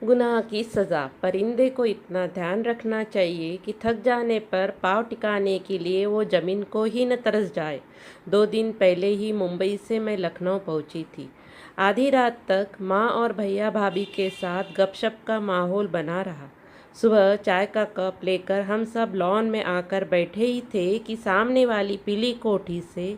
गुनाह की सज़ा। परिंदे को इतना ध्यान रखना चाहिए कि थक जाने पर पाँव टिकाने के लिए वो ज़मीन को ही न तरस जाए। 2 दिन पहले ही मुंबई से मैं लखनऊ पहुंची थी। आधी रात तक माँ और भैया भाभी के साथ गपशप का माहौल बना रहा। सुबह चाय का कप लेकर हम सब लॉन में आकर बैठे ही थे कि सामने वाली पीली कोठी से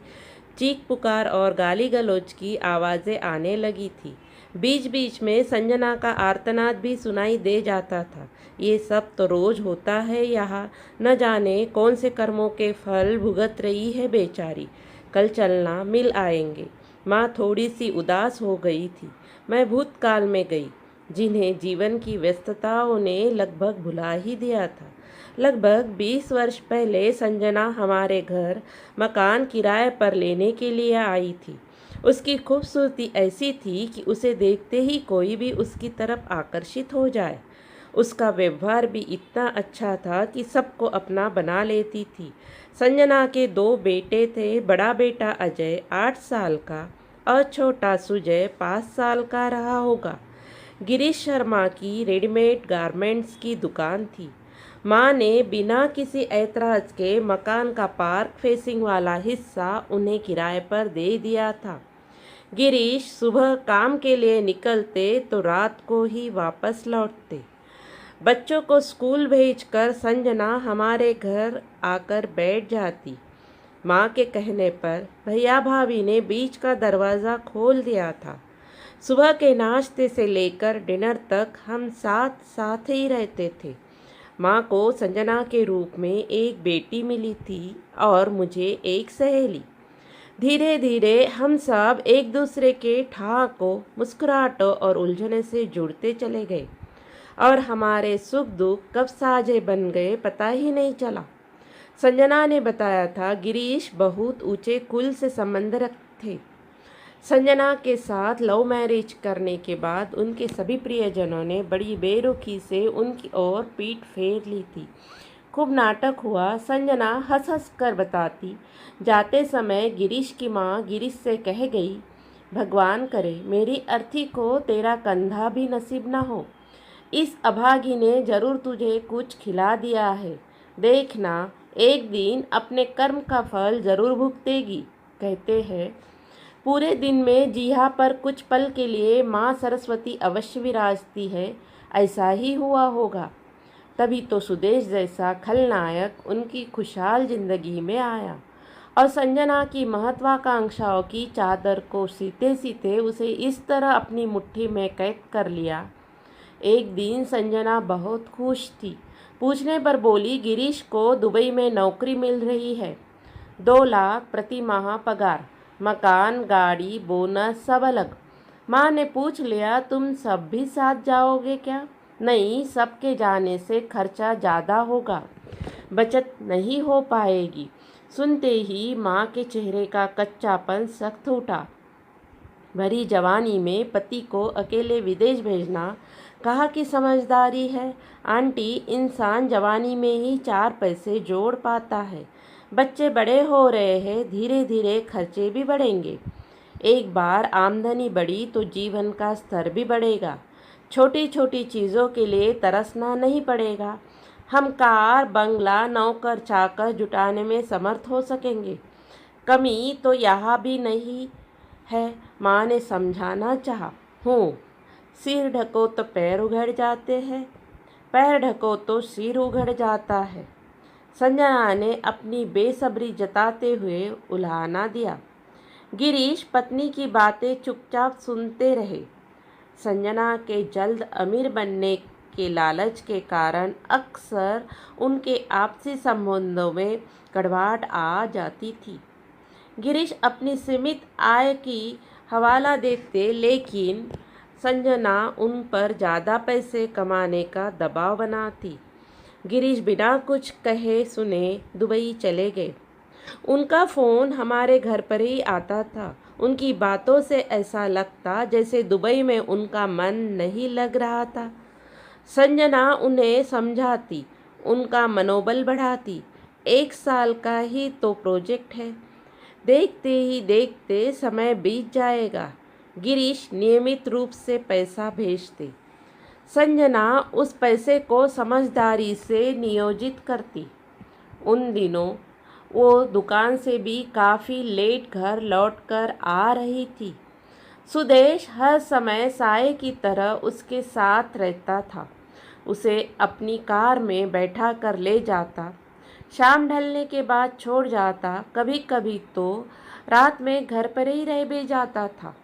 चीख पुकार और गाली गलौज की आवाज़ें आने लगी थी। बीच बीच में संजना का आर्तनाद भी सुनाई दे जाता था। ये सब तो रोज होता है यहाँ, न जाने कौन से कर्मों के फल भुगत रही है बेचारी। कल चलना, मिल आएंगे। माँ थोड़ी सी उदास हो गई थी। मैं भूतकाल में गई, जिन्हें जीवन की व्यस्तताओं ने लगभग भुला ही दिया था। लगभग 20 वर्ष पहले संजना हमारे घर मकान किराए पर लेने के लिए आई थी। उसकी खूबसूरती ऐसी थी कि उसे देखते ही कोई भी उसकी तरफ आकर्षित हो जाए। उसका व्यवहार भी इतना अच्छा था कि सबको अपना बना लेती थी। संजना के 2 बेटे थे। बड़ा बेटा अजय 8 साल का और छोटा सुजय 5 साल का रहा होगा। गिरीश शर्मा की रेडीमेड गारमेंट्स की दुकान थी। माँ ने बिना किसी ऐतराज़ के मकान का पार्क फेसिंग वाला हिस्सा उन्हें किराए पर दे दिया था। गिरीश सुबह काम के लिए निकलते तो रात को ही वापस लौटते। बच्चों को स्कूल भेजकर संजना हमारे घर आकर बैठ जाती। माँ के कहने पर भैया भाभी ने बीच का दरवाज़ा खोल दिया था। सुबह के नाश्ते से लेकर डिनर तक हम साथ साथ ही रहते थे। माँ को संजना के रूप में एक बेटी मिली थी और मुझे एक सहेली। धीरे धीरे हम सब एक दूसरे के ठहाकों, मुस्कुराहटों और उलझने से जुड़ते चले गए और हमारे सुख दुख कब साझे बन गए पता ही नहीं चला। संजना ने बताया था गिरीश बहुत ऊंचे कुल से संबंध रखते थे। संजना के साथ लव मैरिज करने के बाद उनके सभी प्रियजनों ने बड़ी बेरुखी से उनकी ओर पीठ फेर ली थी। खूब नाटक हुआ। संजना हंस हंस कर बताती। जाते समय गिरीश की माँ गिरीश से कह गई, भगवान करे मेरी अर्थी को तेरा कंधा भी नसीब न हो। इस अभागी ने जरूर तुझे कुछ खिला दिया है। देखना एक दिन अपने कर्म का फल जरूर भुगतेगी। कहते हैं पूरे दिन में जिहा पर कुछ पल के लिए माँ सरस्वती अवश्य विराजती है। ऐसा ही हुआ होगा, तभी तो सुदेश जैसा खलनायक उनकी खुशहाल जिंदगी में आया और संजना की महत्वाकांक्षाओं की चादर को सीते सीते उसे इस तरह अपनी मुट्ठी में कैद कर लिया। एक दिन संजना बहुत खुश थी। पूछने पर बोली गिरीश को दुबई में नौकरी मिल रही है। 2 लाख प्रति माह पगार, मकान, गाड़ी, बोनस सब अलग। माँ ने पूछ लिया तुम सब भी साथ जाओगे क्या? नहीं, सबके जाने से खर्चा ज़्यादा होगा, बचत नहीं हो पाएगी। सुनते ही माँ के चेहरे का कच्चापन सख्त उठा। भरी जवानी में पति को अकेले विदेश भेजना कहाँ की समझदारी है? आंटी, इंसान जवानी में ही 4 पैसे जोड़ पाता है। बच्चे बड़े हो रहे हैं, धीरे धीरे खर्चे भी बढ़ेंगे। एक बार आमदनी बढ़ी तो जीवन का स्तर भी बढ़ेगा। छोटी छोटी चीज़ों के लिए तरसना नहीं पड़ेगा। हम कार, बंगला, नौकर चाकर जुटाने में समर्थ हो सकेंगे। कमी तो यहाँ भी नहीं है। माँ ने समझाना चाहा। हूँ, सिर ढको तो पैर उघड़ जाते हैं, पैर ढको तो सिर उघड़ जाता है। संजना ने अपनी बेसब्री जताते हुए उल्हाना दिया। गिरीश पत्नी की बातें चुपचाप सुनते रहे। संजना के जल्द अमीर बनने के लालच के कारण अक्सर उनके आपसी संबंधों में कड़वाहट आ जाती थी। गिरीश अपनी सीमित आय की हवाला देते, लेकिन संजना उन पर ज़्यादा पैसे कमाने का दबाव बनाती। गिरीश बिना कुछ कहे सुने दुबई चले गए। उनका फ़ोन हमारे घर पर ही आता था। उनकी बातों से ऐसा लगता जैसे दुबई में उनका मन नहीं लग रहा था। संजना उन्हें समझाती, उनका मनोबल बढ़ाती। 1 साल का ही तो प्रोजेक्ट है, देखते ही देखते समय बीत जाएगा। गिरीश नियमित रूप से पैसा भेजते। संजना उस पैसे को समझदारी से नियोजित करती। उन दिनों वो दुकान से भी काफ़ी लेट घर लौटकर आ रही थी। सुदेश हर समय साये की तरह उसके साथ रहता था। उसे अपनी कार में बैठा कर ले जाता, शाम ढलने के बाद छोड़ जाता, कभी कभी तो रात में घर पर ही रह भी जाता था।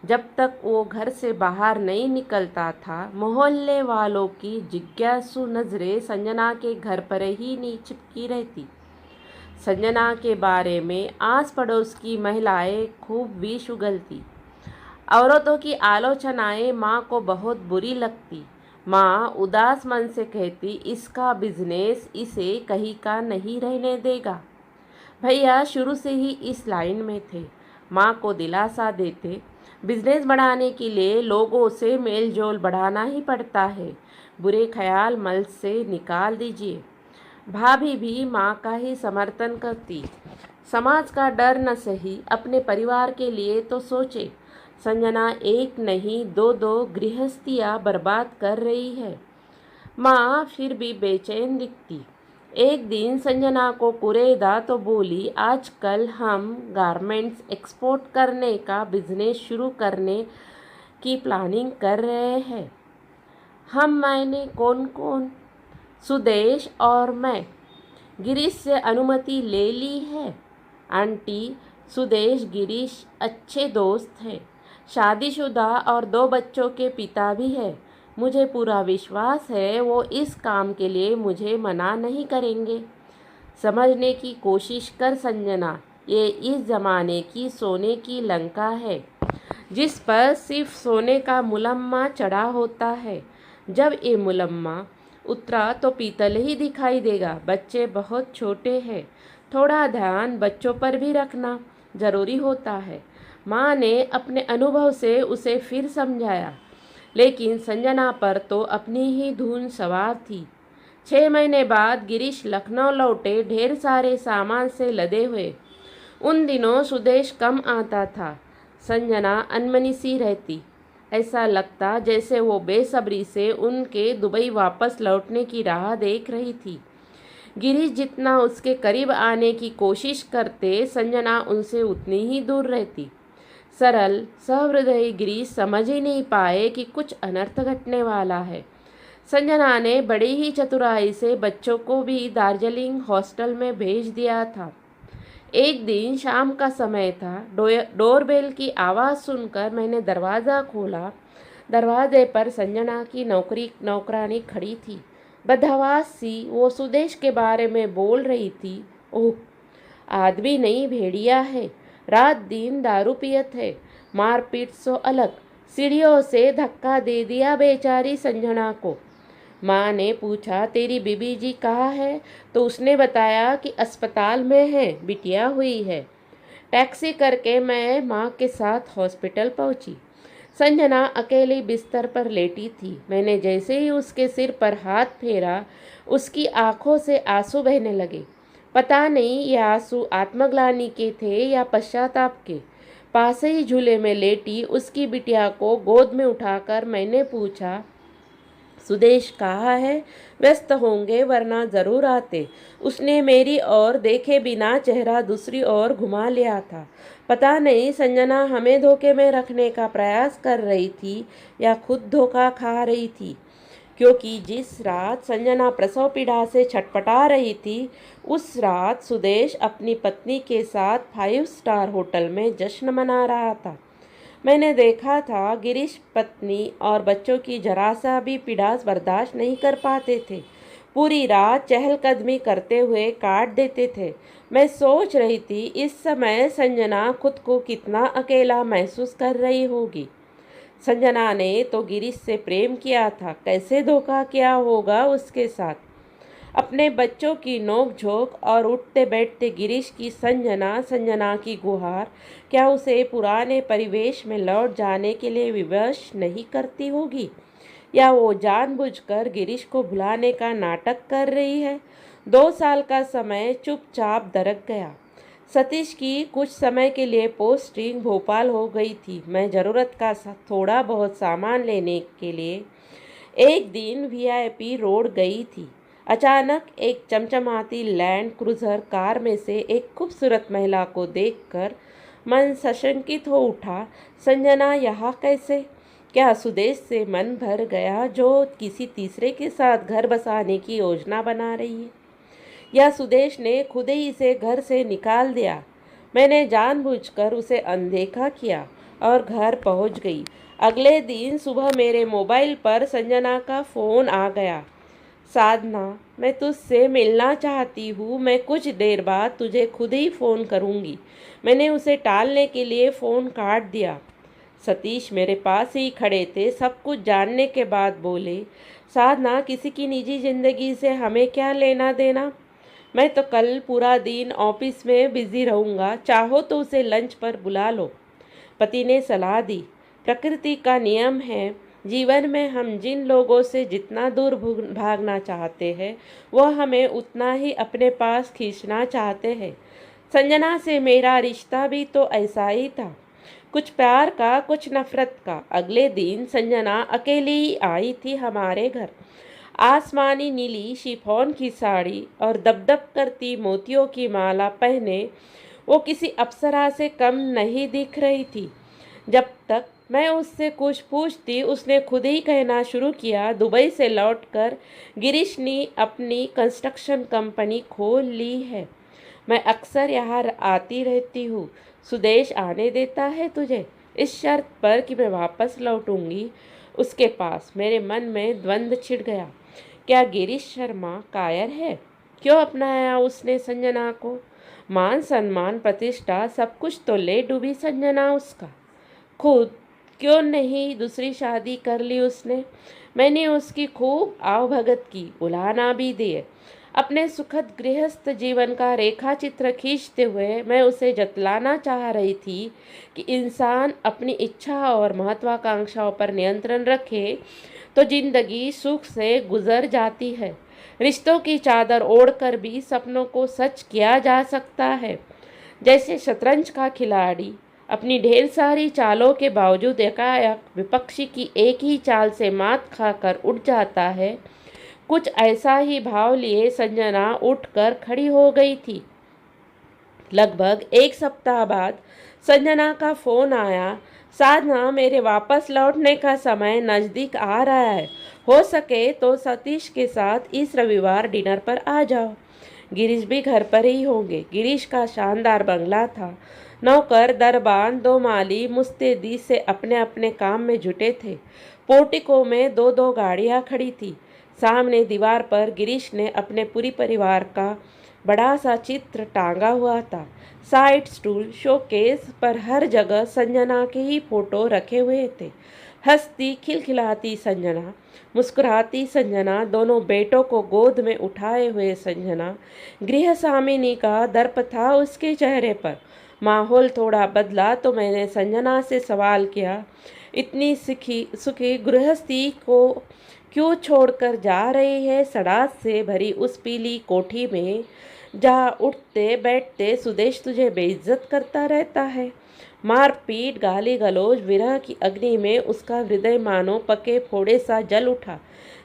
जब तक वो घर से बाहर नहीं निकलता था, मोहल्ले वालों की जिज्ञासु नज़रें संजना के घर पर ही नहीं चिपकी रहती। संजना के बारे में आस पड़ोस की महिलाएं खूब विष उगलती। औरतों की आलोचनाएं माँ को बहुत बुरी लगती। माँ उदास मन से कहती, इसका बिजनेस इसे कहीं का नहीं रहने देगा। भैया शुरू से ही इस लाइन में थे। माँ को दिलासा देते, बिजनेस बढ़ाने के लिए लोगों से मेल जोल बढ़ाना ही पड़ता है, बुरे ख्याल मन से निकाल दीजिए। भाभी भी माँ का ही समर्थन करती। समाज का डर न सही, अपने परिवार के लिए तो सोचे। संजना एक नहीं दो दो गृहस्थियाँ बर्बाद कर रही है। माँ फिर भी बेचैन दिखती। एक दिन संजना को कुरेदा तो बोली, आजकल हम गारमेंट्स एक्सपोर्ट करने का बिजनेस शुरू करने की प्लानिंग कर रहे हैं। हम मैंने कौन कौन? सुदेश और मैं। गिरीश से अनुमति ले ली है। आंटी, सुदेश गिरीश अच्छे दोस्त हैं, शादीशुदा और 2 बच्चों के पिता भी है। मुझे पूरा विश्वास है वो इस काम के लिए मुझे मना नहीं करेंगे। समझने की कोशिश कर संजना, ये इस ज़माने की सोने की लंका है, जिस पर सिर्फ सोने का मुलम्मा चढ़ा होता है। जब ये मुलम्मा उतरा तो पीतल ही दिखाई देगा। बच्चे बहुत छोटे हैं, थोड़ा ध्यान बच्चों पर भी रखना ज़रूरी होता है। माँ ने अपने अनुभव से उसे फिर समझाया, लेकिन संजना पर तो अपनी ही धुन सवार थी। 6 महीने बाद गिरीश लखनऊ लौटे, ढेर सारे सामान से लदे हुए। उन दिनों सुदेश कम आता था। संजना अनमनी सी रहती। ऐसा लगता जैसे वो बेसब्री से उनके दुबई वापस लौटने की राह देख रही थी। गिरीश जितना उसके करीब आने की कोशिश करते, संजना उनसे उतनी ही दूर रहती। सरल सहृदयी गिरीश समझ ही नहीं पाए कि कुछ अनर्थ घटने वाला है। संजना ने बड़ी ही चतुराई से बच्चों को भी दार्जिलिंग हॉस्टल में भेज दिया था। एक दिन शाम का समय था। डोरबेल की आवाज़ सुनकर मैंने दरवाज़ा खोला। दरवाजे पर संजना की नौकरानी खड़ी थी, बदहवास सी। वो सुदेश के बारे में बोल रही थी। ओह, आदमी नहीं भेड़िया है, रात दिन दारू पियत है, मारपीट सो अलग। सीढ़ियों से धक्का दे दिया बेचारी संजना को। माँ ने पूछा, तेरी बीबी जी कहाँ है? तो उसने बताया कि अस्पताल में है, बिटिया हुई है। टैक्सी करके मैं माँ के साथ हॉस्पिटल पहुँची। संजना अकेली बिस्तर पर लेटी थी। मैंने जैसे ही उसके सिर पर हाथ फेरा, उसकी आंखों से आंसू बहने लगे। पता नहीं ये आंसू आत्मग्लानि के थे या पश्चाताप के। पास ही झूले में लेटी उसकी बिटिया को गोद में उठाकर मैंने पूछा, सुदेश कहाँ है? व्यस्त होंगे वरना ज़रूर आते। उसने मेरी ओर देखे बिना चेहरा दूसरी ओर घुमा लिया था। पता नहीं संजना हमें धोखे में रखने का प्रयास कर रही थी या खुद धोखा खा रही थी, क्योंकि जिस रात संजना प्रसव पीड़ा से छटपटा रही थी, उस रात सुदेश अपनी पत्नी के साथ 5 स्टार होटल में जश्न मना रहा था। मैंने देखा था गिरीश पत्नी और बच्चों की जरा सा भी पीड़ा बर्दाश्त नहीं कर पाते थे। पूरी रात चहलकदमी करते हुए काट देते थे। मैं सोच रही थी इस समय संजना खुद को कितना अकेला महसूस कर रही होगी। संजना ने तो गिरीश से प्रेम किया था, कैसे धोखा किया होगा उसके साथ। अपने बच्चों की नोक-झोंक और उठते बैठते गिरीश की संजना की गुहार क्या उसे पुराने परिवेश में लौट जाने के लिए विवश नहीं करती होगी, या वो जानबूझकर गिरीश को भुलाने का नाटक कर रही है। 2 साल का समय चुपचाप दरक गया। सतीश की कुछ समय के लिए पोस्टिंग भोपाल हो गई थी। मैं ज़रूरत का थोड़ा बहुत सामान लेने के लिए एक दिन वीआईपी रोड गई थी। अचानक एक चमचमाती लैंड क्रूजर कार में से एक खूबसूरत महिला को देखकर मन सशंकित हो उठा। संजना यहाँ कैसे? क्या सुदेश से मन भर गया जो किसी तीसरे के साथ घर बसाने की योजना बना रही है? या सुदेश ने खुद ही इसे घर से निकाल दिया? मैंने जानबूझकर उसे अनदेखा किया और घर पहुंच गई। अगले दिन सुबह मेरे मोबाइल पर संजना का फ़ोन आ गया। साधना, मैं तुझसे मिलना चाहती हूँ, मैं कुछ देर बाद तुझे खुद ही फ़ोन करूँगी। मैंने उसे टालने के लिए फ़ोन काट दिया। सतीश मेरे पास ही खड़े थे। सब कुछ जानने के बाद बोले, साधना, किसी की निजी ज़िंदगी से हमें क्या लेना देना? मैं तो कल पूरा दिन ऑफिस में बिजी रहूँगा, चाहो तो उसे लंच पर बुला लो। पति ने सलाह दी। प्रकृति का नियम है, जीवन में हम जिन लोगों से जितना दूर भागना चाहते हैं वह हमें उतना ही अपने पास खींचना चाहते हैं। संजना से मेरा रिश्ता भी तो ऐसा ही था, कुछ प्यार का कुछ नफरत का। अगले दिन संजना अकेली आई थी हमारे घर। आसमानी नीली शिफॉन की साड़ी और दबदब करती मोतियों की माला पहने वो किसी अप्सरा से कम नहीं दिख रही थी। जब तक मैं उससे कुछ पूछती उसने खुद ही कहना शुरू किया, दुबई से लौटकर गिरीश ने अपनी कंस्ट्रक्शन कंपनी खोल ली है। मैं अक्सर यहाँ आती रहती हूँ। सुदेश आने देता है तुझे, इस शर्त पर कि मैं वापस लौटूंगी उसके पास। मेरे मन में द्वंद्व छिड़ गया। क्या गिरीश शर्मा कायर है? क्यों अपनाया उसने संजना को? मान सम्मान प्रतिष्ठा सब कुछ तो ले डूबी संजना उसका। खुद क्यों नहीं दूसरी शादी कर ली उसने? मैंने उसकी खूब आवभगत की, उलाहना भी दिए। अपने सुखद गृहस्थ जीवन का रेखा चित्र खींचते हुए मैं उसे जतलाना चाह रही थी कि इंसान अपनी इच्छा और महत्वाकांक्षाओं पर नियंत्रण रखे तो जिंदगी सुख से गुजर जाती है। रिश्तों की चादर ओढ़कर भी सपनों को सच किया जा सकता है। जैसे शतरंज का खिलाड़ी अपनी ढेर सारी चालों के बावजूद एकाएक विपक्षी की एक ही चाल से मात खाकर उठ जाता है, कुछ ऐसा ही भाव लिए संजना उठकर खड़ी हो गई थी। लगभग एक सप्ताह बाद संजना का फ़ोन आया, साधना, मेरे वापस लौटने का समय नज़दीक आ रहा है। हो सके तो सतीश के साथ इस रविवार डिनर पर आ जाओ। गिरीश भी घर पर ही होंगे। गिरीश का शानदार बंगला था। नौकर दरबान दो माली मुस्तैदी से अपने अपने काम में जुटे थे। पोर्टिको में दो दो गाड़ियां खड़ी थी। सामने दीवार पर गिरीश ने अपने पूरी परिवार का बड़ा सा चित्र टांगा हुआ था। साइड स्टूल शोकेस पर हर जगह संजना के ही फोटो रखे हुए थे। हंसती खिलखिलाती संजना, मुस्कुराती संजना, दोनों बेटों को गोद में उठाए हुए संजना। गृह स्वामिनी का दर्प था उसके चेहरे पर। माहौल थोड़ा बदला तो मैंने संजना से सवाल किया, इतनी सुखी गृहस्थी को क्यों छोड़कर जा रही है सड़ास से भरी उस पीली कोठी में, जहाँ उठते बैठते सुदेश तुझे बेइज्जत करता रहता है। मारपीट गाली गलौज विरह की अग्नि में उसका हृदय मानो पके फोड़े सा जल उठा।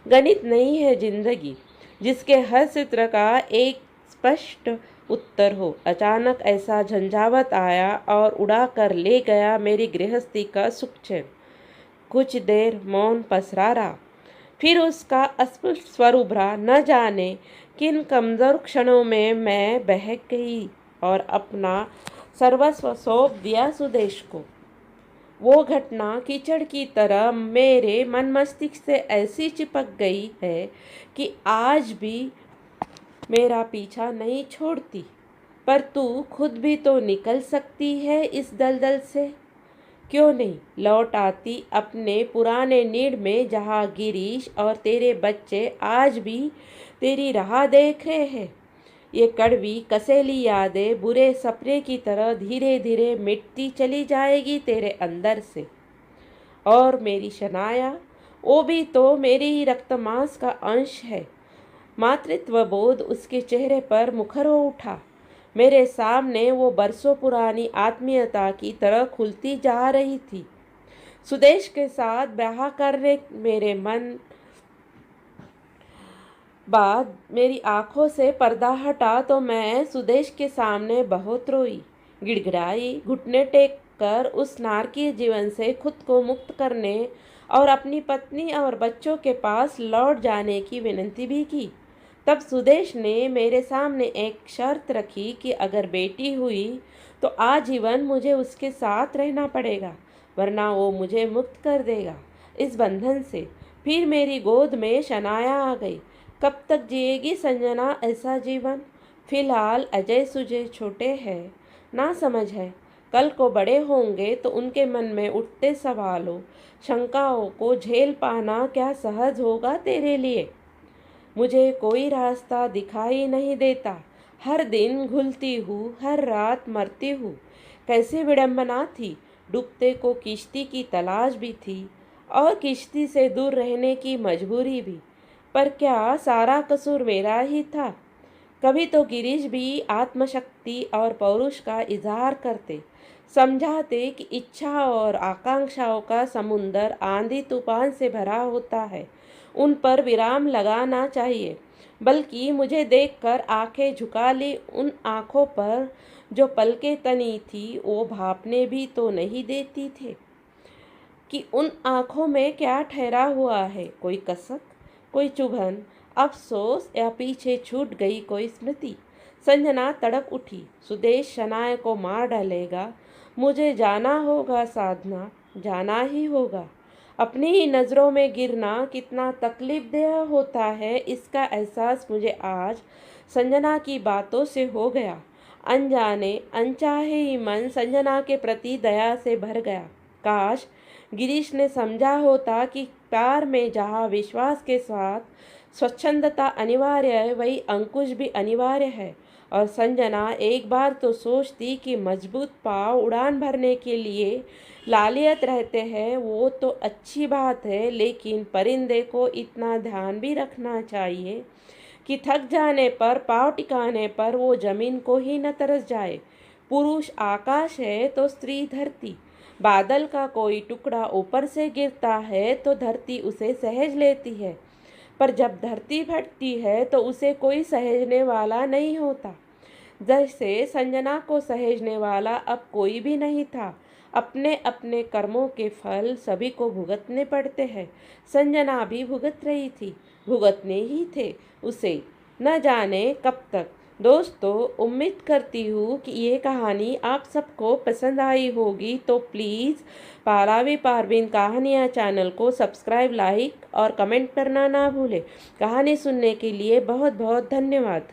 गणित नहीं है जिंदगी जिसके हर चित्र का एक स्पष्ट उत्तर हो। अचानक ऐसा झंझावत आया और उड़ा कर ले गया मेरी गृहस्थी का सुख चैन। कुछ देर मौन पसरा रहा, फिर उसका अस्पष्ट स्वर उभरा। न जाने किन कमजोर क्षणों में मैं बहक गई और अपना सर्वस्व सौंप दिया सुदेश को। वो घटना कीचड़ की तरह मेरे मन मस्तिष्क से ऐसी चिपक गई है कि आज भी मेरा पीछा नहीं छोड़ती। पर तू खुद भी तो निकल सकती है इस दलदल से। क्यों नहीं लौट आती अपने पुराने नीड़ में, जहाँ गिरीश और तेरे बच्चे आज भी तेरी राह देख रहे हैं। ये कड़वी कसेली यादें बुरे सपने की तरह धीरे धीरे मिटती चली जाएगी तेरे अंदर से। और मेरी शनाया, वो भी तो मेरी ही रक्त मांस का अंश है। मातृत्व बोध उसके चेहरे पर मुखर हो उठा। मेरे सामने वो बरसों पुरानी आत्मीयता की तरह खुलती जा रही थी। सुदेश के साथ ब्याह करने मेरे मन बाद मेरी आंखों से पर्दा हटा तो मैं सुदेश के सामने बहुत रोई, गिड़गिड़ाई, घुटने टेक कर उस नारकीय जीवन से खुद को मुक्त करने और अपनी पत्नी और बच्चों के पास लौट जाने की विनती भी की। तब सुदेश ने मेरे सामने एक शर्त रखी कि अगर बेटी हुई तो आजीवन मुझे उसके साथ रहना पड़ेगा, वरना वो मुझे मुक्त कर देगा इस बंधन से। फिर मेरी गोद में शनाया आ गई। कब तक जिएगी संजना ऐसा जीवन? फिलहाल अजय सुजय छोटे हैं, ना समझ है। कल को बड़े होंगे तो उनके मन में उठते सवालों, शंकाओं को झेल पाना क्या सहज होगा तेरे लिए? मुझे कोई रास्ता दिखाई नहीं देता। हर दिन घुलती हूँ, हर रात मरती हूँ। कैसी विडंबना थी! डूबते को किश्ती की तलाश भी थी और किश्ती से दूर रहने की मजबूरी भी। पर क्या सारा कसूर मेरा ही था? कभी तो गिरीश भी आत्मशक्ति और पौरुष का इजहार करते, समझाते कि इच्छा और आकांक्षाओं का समुंदर आंधी तूफान से भरा होता है, उन पर विराम लगाना चाहिए। बल्कि मुझे देखकर आंखें झुका ली। उन आंखों पर जो पलकें तनी थी वो भापने भी तो नहीं देती थे कि उन आँखों में क्या ठहरा हुआ है, कोई कसक, कोई चुभन, अफसोस या पीछे छूट गई कोई स्मृति। संजना तड़प उठी। सुदेश शनाय को मार डालेगा। मुझे जाना होगा साधना, जाना ही होगा। अपनी ही नज़रों में गिरना कितना तकलीफदेह होता है इसका एहसास मुझे आज संजना की बातों से हो गया। अनजाने अनचाहे ही मन संजना के प्रति दया से भर गया। काश गिरीश ने समझा होता कि प्यार में जहाँ विश्वास के साथ स्वच्छंदता अनिवार्य है, वही अंकुश भी अनिवार्य है। और संजना एक बार तो सोचती कि मजबूत पाँव उड़ान भरने के लिए लालियत रहते हैं, वो तो अच्छी बात है, लेकिन परिंदे को इतना ध्यान भी रखना चाहिए कि थक जाने पर, पाँव टिकाने पर वो जमीन को ही न तरस जाए। पुरुष आकाश है तो स्त्री धरती। बादल का कोई टुकड़ा ऊपर से गिरता है तो धरती उसे सहेज लेती है, पर जब धरती फटती है तो उसे कोई सहेजने वाला नहीं होता। जैसे संजना को सहेजने वाला अब कोई भी नहीं था। अपने अपने कर्मों के फल सभी को भुगतने पड़ते हैं। संजना भी भुगत रही थी, भुगतने ही थे उसे, न जाने कब तक। दोस्तों, उम्मीद करती हूँ कि ये कहानी आप सबको पसंद आई होगी, तो प्लीज़ पालावी पारवीन कहानियाँ चैनल को सब्सक्राइब, लाइक और कमेंट करना ना भूलें। कहानी सुनने के लिए बहुत बहुत धन्यवाद।